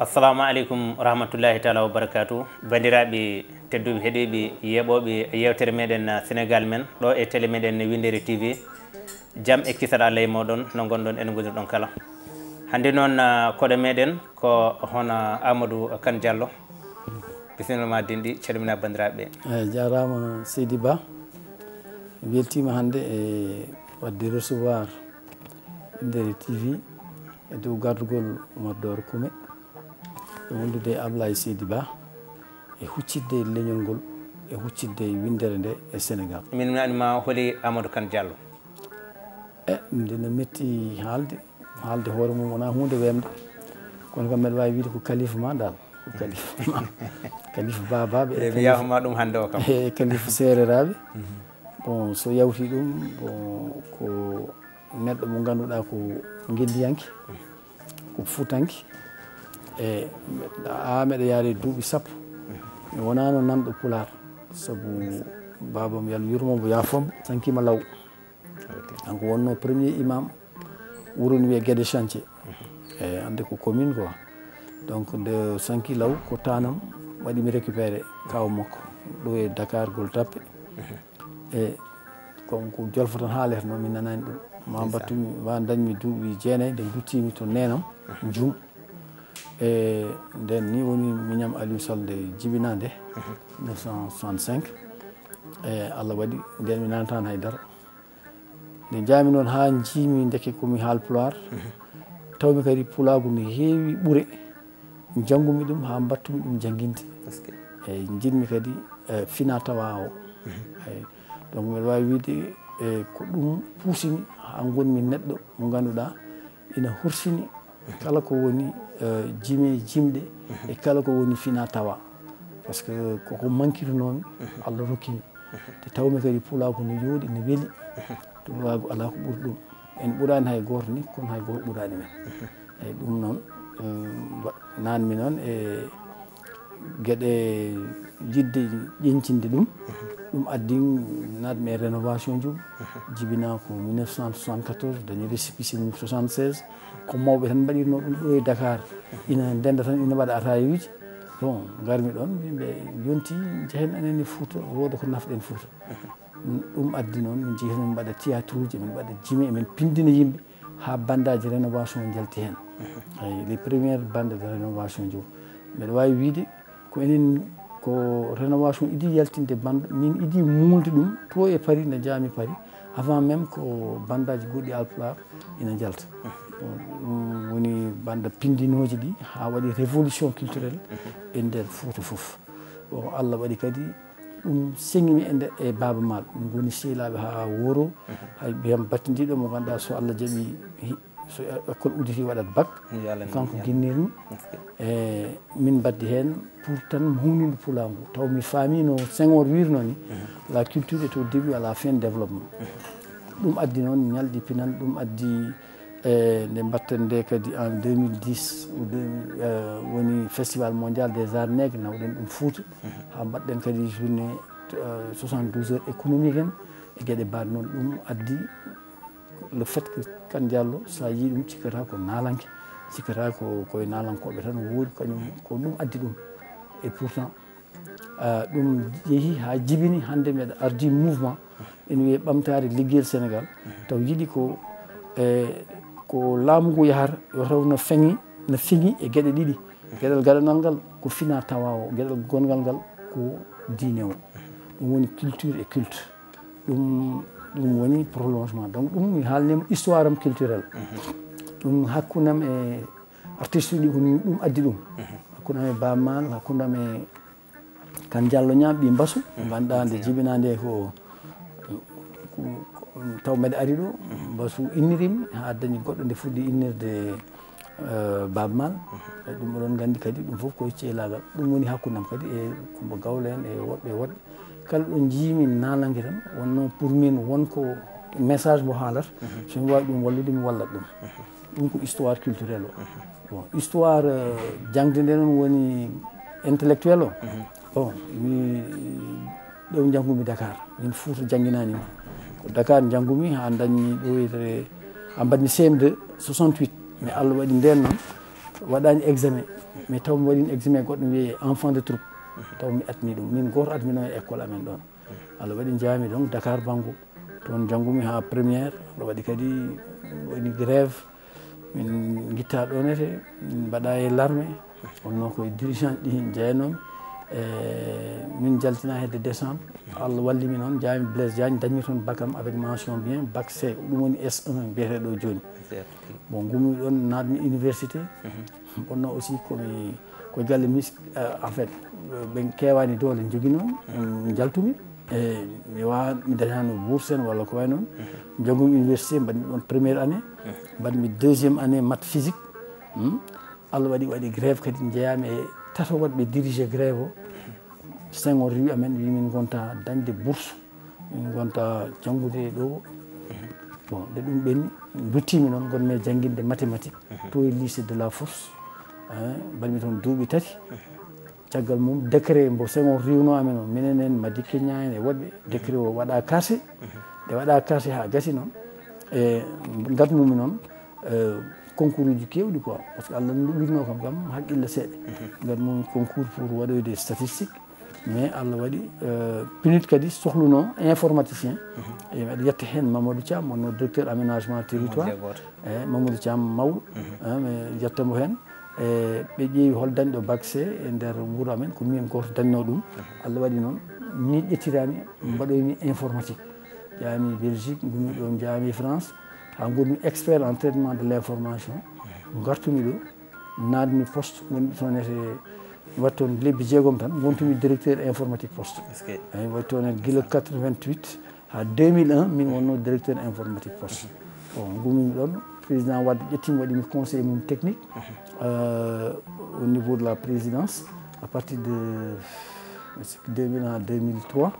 assalamu aleykum rahmatullahi taala wa barakatuh. bandiraɓe tedduɓe heeɗiɓe yeeɓoɓe yewtere meɗen sénégal men ɗo e télé meɗen Winderi TV. jaam e kisal Allah e moɗon no gonɗon ene gonirɗon kala. hande noon koɗo meɗen ko hono Amadou Kane Diallo. bisimilla ma dinɗi calmina bandiraɓe. eyyi jarama Seydi Ba, weltima hande e wadde recevoir Winderi TV e dow gardugol Oumar Doro Koumé e wondude e Ablaye Seydi Ba e huccidde leñol ngol e huccidde windere nde e Sénégal. min nanima hooli Amadou Kane Diallo. ɗum de no metti haalde hoore mum wona hunde wemde, kono kam mbeɗa wawi wiide ko kalifa ma dal, ko kalifa ma kalifa babaɓe mi yafama ɗum hande o kam e kalifa sereraɓe. bon so yawti ɗum bon ko neɗɗo mo ganduɗa ko guelliyanke, ko fuutanke, e meɗa yaade duuɓi sappo mi wonano namɗo pular, saabu babam yo Allah yurmomo yafombo sankima law. donc wonno premier imam wuro ni wiye Guédé Chantier, e ande ko commune quoi. donc nde sanki law ko tanam waɗimi récupéré kaw makko ɗo e Dakar Gueule Tapée. e comme ko jolfo tan haalete noon mi nanani ɗum ma battumi ma dañmi duuɓi 9 nde duttimi to nenam Djoum. e nden ni woni miñam Aliou Sall nde jibinande 1965. e Allah waɗi nden mi nanatano haydara. nde jaami noon ha jiimi deke komi haal pulaar, tawmi kadi pulaagu no heewi ɓuure, janggumi ɗum ha battumi ɗum janguinde. eyyi jinmi kadi fina tawa o. eyyi donc mbiɗa wawi wiide ko ɗum puusini ha gonmi neɗɗo mo ganduɗa ina hursini kala ko woni jimi jimɗe e kala ko woni fina tawa, par ce que koko manquirnomi Allah rokkimi. te tawmi kadi pulaagu no yooɗi no weeli, pulaagu ala ko ɓuuri ɗum. en ɓuurani hay goto ni, kono hay goto ɓuurani men. eyyi ɗum noon nanmi noon e gueɗe jidde ƴencinde ɗum. ɗum addi natmi e rénovation jum, jibina ko 1974 dañi récépissé 76. ko mawɓe tan mbaɗirno ɗum ɗo e Dakar, ina ndenda tan ina waɗa atayuji. bon garmi ɗon yimɓe yonti jehen enen e Fouta, wooda ko nafɗen Fouta. ɗum addi noon min jeehi min mbaɗa théâtre uji, min mbaɗa jimi, emin pindina yimɓe ha bandaji rénovation jalti hen. eyyi les premières bandes de rénovation jom mbeɗa wawi wiide ko enen ko rénovation idi yaltinde bande min idi mulde ɗum to e Paris nde jaami Paris avant même ko bandaji goɗɗi Alpulaar ina jalta. ɗum woni banda pindinoji ɗi ha waɗi révolution culturelle e nder Fouta foof. bon Allah waɗi kadi ɗum seŋimi e Baaba Maal, min goni sehilaɓe ha Woro. hay ɓiyam battidiɗo mo ganduɗa so Allah jaaɓi so école udditi waɗat bac, kanko guinnirmi. e min baddi hen pour tan huwnide pulagu, taw mi faami no Senghor wirno ni la culture est au début à la fin de développement. ɗum addi noon ñalɗi pinal, ɗum addi nde mbatten nde kadi en 2010 woni festival mondial des arts nègres nawɗen ɗum Fouta. ha mbaɗɗen kadi journée 72 heures économique en e gueɗe mbaɗe noon. ɗum addi le fait que Kane Diallo sa yi ɗum cikkata ko nalanke, cikkata ko koye nalankoɓe tan woodi kañum, ko ɗum addi ɗum. et pourtant ɗum yeehi ha jibini hande mbeɗa ardi mouvement ene wiye ɓamtare liggeyel Sénégal. taw yiiɗi ko ko laamu ngu yahata yo taw no feŋi e gueɗe ɗiɗi. gueɗal gaɗanal ngal ko fina tawa o, gueɗal gongal ngal ko diine o. ɗum woni culture et culte. ɗum woni prolongement. donc ɗum mi haalnima histoire am culturel. ɗum hakkundam e artiste uji ko ɗum addi ɗum. hakkundam e Baaba Maal, hakkundam e Kane Diallo ñaam ɓi Mbasu ganduɗa nde jibinande ko taw mbeɗa ari ɗo Mbasu innirimi ha dañi goɗɗo nde fuɗɗi innirde Baaba Maal. ɗum oɗon gandi kadi ɗum foof koye ceelagal. ɗum woni hakkundam kadi e Coumba Gawlo en e woɗɓe kala ɗo jiimi nalangue tan wonno pour min wonko message mo haalata, somi wawi ɗum wallude mi wallat ɗum. ɗum ko histoire culturelle o. bon histoire jangde nde noon woni intellectuel o. bon mi ɗo janggumi Dakar, min Fouta jangguinanima. Dakar jangumi ha dañi ɗo wiyetere ha mbaɗmi CM2 68 mais Allah waɗi nden noon waɗani examen mais taw mi waɗino examen goɗɗo wiye enfant de troupe taw mi atmi ɗum min goto admino e école amen ɗon Allah waɗi jaami donc Dakar Bango toon jangumi ha premiére Allah waɗi kadi waɗi grève min guitta ɗonete min mbaɗa e l'armée wonno koye dirigeant ɗi jeyanomi min jaltina hedde décembre Allah walli mi noon jaami Blaise Diagne dañmi toon bac am avec mention bien bac C ɗum woni S1 biyeteɗo joni bon gummi ɗon naatmi université wonno aussi komi ko galle mis en fait ɓen kewani doole jogui noon jaltumi mi wawa mi dañano bourse en walla ko way noon jangumi université mbaɗmi ɗon première année mbaɗmi deuxiéme année maths physique Allah waɗi grève kadi jeeyami e tato waɗɓe dirigé grève o Senghor wi amen wi min gonta dañde bourse min gonta janngude ɗo bon nde ɗum ɓenni duttimi noon gonmi e jangguinde mathématique to e lycée de la force mbaɗmi toon duuɓi 3 caggal mum décret mbo Senghor riwno amen o minen en Madické Niang e woɗɓe décret o waɗa cassé nde waɗa cassé ha gasi noon e gatnumi noon concours uji kewɗi quoi par ce que Allah ɗuɓirno kam haqqille seeɗa gatmumi concours pour waɗoyde statistique mais Allah waɗi PNUD kadi sohluno informaticien e aɗa yetta hen Mamadou Thiam wonno directeur aménagement territoire e Mamadou Thiam mawɗo mi yettamo hen e ɓe ƴeewi hol dañɗo bac C e nder wuuro amen ko min goto dañno ɗum Allah waɗi noon min ƴettirami mbaɗoymi informatique jaami Belgique gumi ɗo jaami France ha gonmi expert en traitement de l'information gartumi ɗo nadmi poste gonmi toon ete waɗi toon lebbi 6 tan gontumi directeur informatique poste eyi waɗi toon guila 88 ha 2001 min wonno directeur informatique poste bon gumimi ɗon président Wade ƴettimi waɗimi conseil mum technique au niveau de la présidence à partir de 2001 à 2003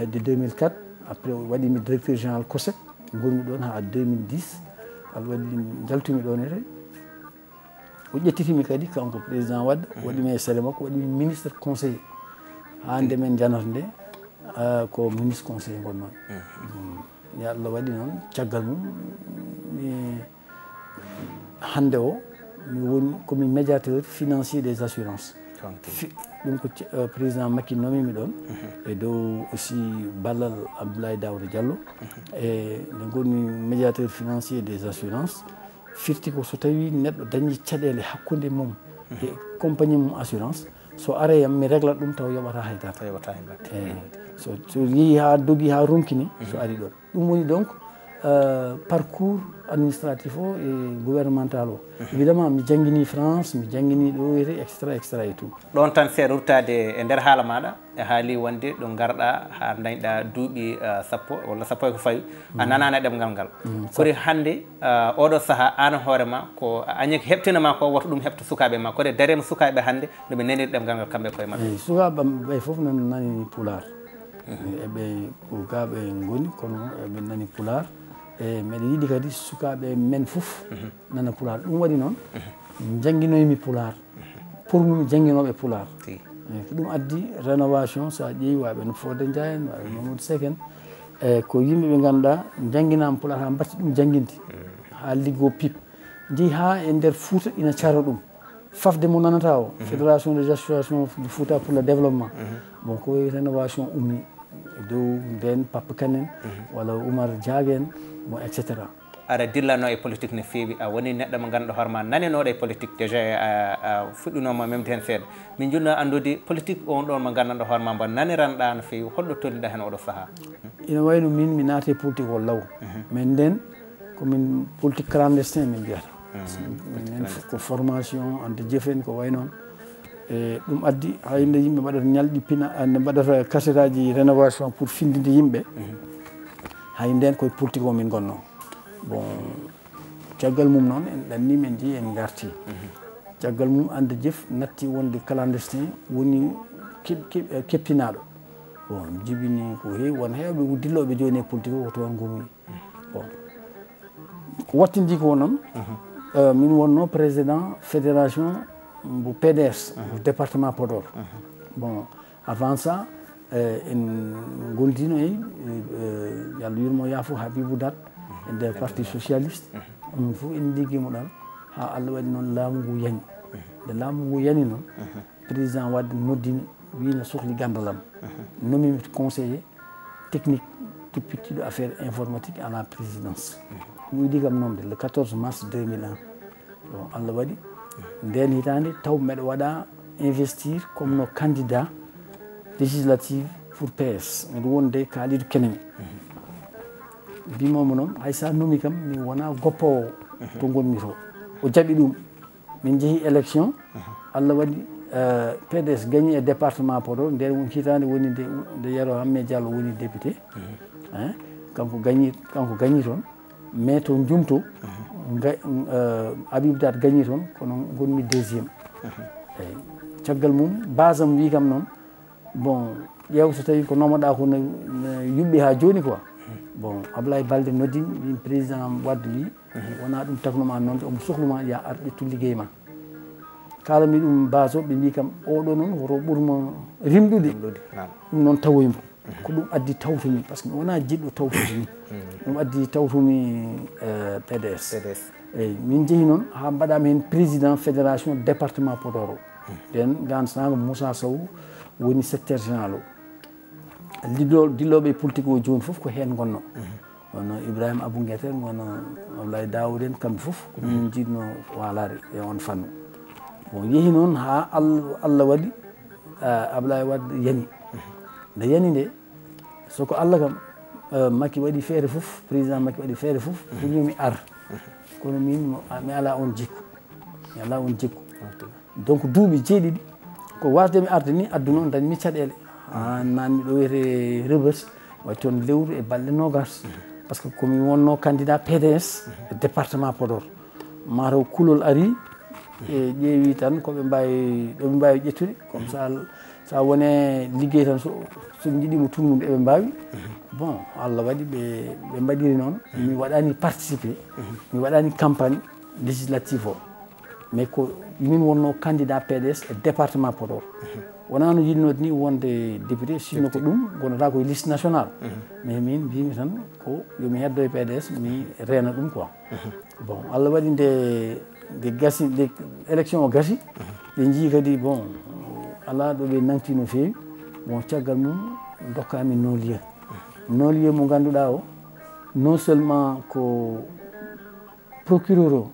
hedde 2004 après waɗimi directeur général COSEC gonmi ɗon ha 2010 Allah waɗi jaltumi ɗon ete o ƴettitimi kadi kanko président Wade waɗimi e sele makko waɗimi ministre conseiller ha nde men janata nde ko ministre conseiller gonnoon ya Allah waɗi noon caggal mum mi hande o mi woni komi médiateur financier des assurances ɗum ko président Macky nomimi ɗon e dow aussi ballal Abdoulaye Daouda Diallo e nde gonmi médiateur financier des assurances firti ko so tawi neɗɗo dañi caɗele hakkude mum e compagnie mum assurance so areyam mi réglat ɗum taw yoɓata haydata so yeehi ha dogui ha ronkini so ari ɗon ɗum woni donc parcours administratif o e gouvernemental o évidemment mi jangguini France mi jangguini ɗo wiyete extra et tout ɗon tan seeɗa ruttade e nder haala maɗa e haali wonde ɗo garɗa ha dañɗa duuɓi sappo walla sappo e ko fawi a nanani ɗemgal ngal kori hande oɗo saaha an hoorema ko añi heɓtinoma ko woto ɗum heɓta sukaɓe ma kode darema sukaɓe hande noɓe naniri ɗemgal ngal kamɓe koye mabɓe eyi sukaɓe ɓe foof nan nani pular eɓe ko gaɓe goni kono eɓe nani pular e mbeɗa yiiɗi kadi sukaɓe men foof nana pular ɗum waɗi noon jangguinoymi pular pour mi jangguinoɓe pular ko ɗum addi rénovation sa ƴeewi waɓe no Fodé Ndiaye en waɓe Mamadou Seck en e ko yimɓeɓe ganduɗa jangguinama pular ha batti ɗum jangguinde ha liggo PIP jeehi ha e nder Fouta ina cara ɗum fafde mo nanata o fédération des associations du Fouta pour le développement bon ko rénovation ummi e dow nden Papa Kane en walla Oumar Diague en bon et cetera aɗa dillano e politique no feewi a woni neɗɗo mo ganduɗo hoorema nanenoɗo e politique déjà a fuɗɗinoma memde hen seeɗa min junno andude politique on ɗon mo gandanɗo hoorema mbo naniranɗa no feewi holɗo tolniɗa hen oɗo saaha ina wayno min mi naate politique o law mais nden komin politique clandestin min mbiyata minen ko formation ande jeefen ko way noon e ɗum addi hayde yimɓe mbaɗata ñalɗi pina nde mbaɗata kasetaji rénovation pour findinde yimɓe hay nden koye politique o min gonno bon caggal mum noon en ɗanni men jeeyi en garti caggal mum ande jeef natti wonde clandestin woni keptinaɗo bon jibini ko heewi won heewɓe dilloɓe joni e politique o ko toon gommi bon ko wattindi ko noon min wonno président fédération bu PDS bu département Podor bon avant ça en goldino yalla yurmo yaafo Habibou Dat e nder parti socialiste ɗum fof en liggimo ɗon ha Allah waɗi noon laamu ngu yani nde laamu ngu yani noon président Wade noddimi wi ne sohli gandalam nomimi conseiller technique toppittiɗo affaire informatique à la présidence ɗum wiɗi kam nomde le 14 mars 2001 bon Allah waɗi nden hitande taw mbeɗa waɗa investir comme no candidat législative pour PS miɗo wonde kaalido kenemi mbimomo noon hay sa nomi kam mi wona goppowo to gonmi to o jaɓi ɗum min jeehi élection Allah waɗi PDS gagné e département Podor nden won hitande woni nde Yero Hamme Diallo woni député kanko gagni toon mais to jumto Habibou Dat gagni toon kono gonmi deuxiéme eyyi caggal mum base am wi kam noon bon ƴeew so tawi ko nomoɗa ko no yuɓɓi ha joni quoi bon Ablaye Balde noddimi win président Wade wi wona ɗum taknoma noon omo sohluma ya ar ƴettu ligguey ma kalami ɗum base o ɓe mbi kam oɗo noon woto ɓuurmo rimɗude ɗum noon tawoymo ko ɗum addi tawtumi par ce que mi wona jiɗɗo tawtude ni ɗum addi tawtumi PDS eyyi min jeehi noon ha mbaɗami hen président fédération département Podor o nden gandanɗo Moussa Sow woni secrétaire général o dilloɓe politique o joni foof ko hen gonno wono Ibrahima Abou Ngueter wono Ablaye Daoud en kamɓe foof ko min jiɗno walade e on fannu bon yeehi noon ha Allah waɗi Ablaye Wade yani nde yani nde soko Allah kam Macky waɗi feere foof président Macky waɗi feere foof ɗumyomi ar kono min mi ala on jikku donc duuɓi jeeɗiɗi ko wasdemi arde ni adduno dañmi caɗele nanni ɗo wiyete Rebeuss way toon lewru e balɗe nogas par ce que komi wonno candidat PDS e département Podor mataw kulol ari e ƴeewi tan koɓe mbawi ƴettude comme ça sa wone liggey tan soɓe jiiɗimo tumnude eɓe mbawi bon Allah waɗi ɓe mbaɗiri noon mi waɗani participé mi waɗani campagne législative o mais ko min wonno candidat PDS e département Podor wona no yinnode ni wonde député sinno ko ɗum gonata koye liste nationale mais min mbimi tan ko yomi heddo e PDS mi reena ɗum quoi bon Allah waɗi nde gasi nde élection o gasi ɓe jii kadi bon ala ɗo ɓe nanti no fewi bon caggal mum dokkami non-lieu mo ganduɗa o non seulement ko procureur o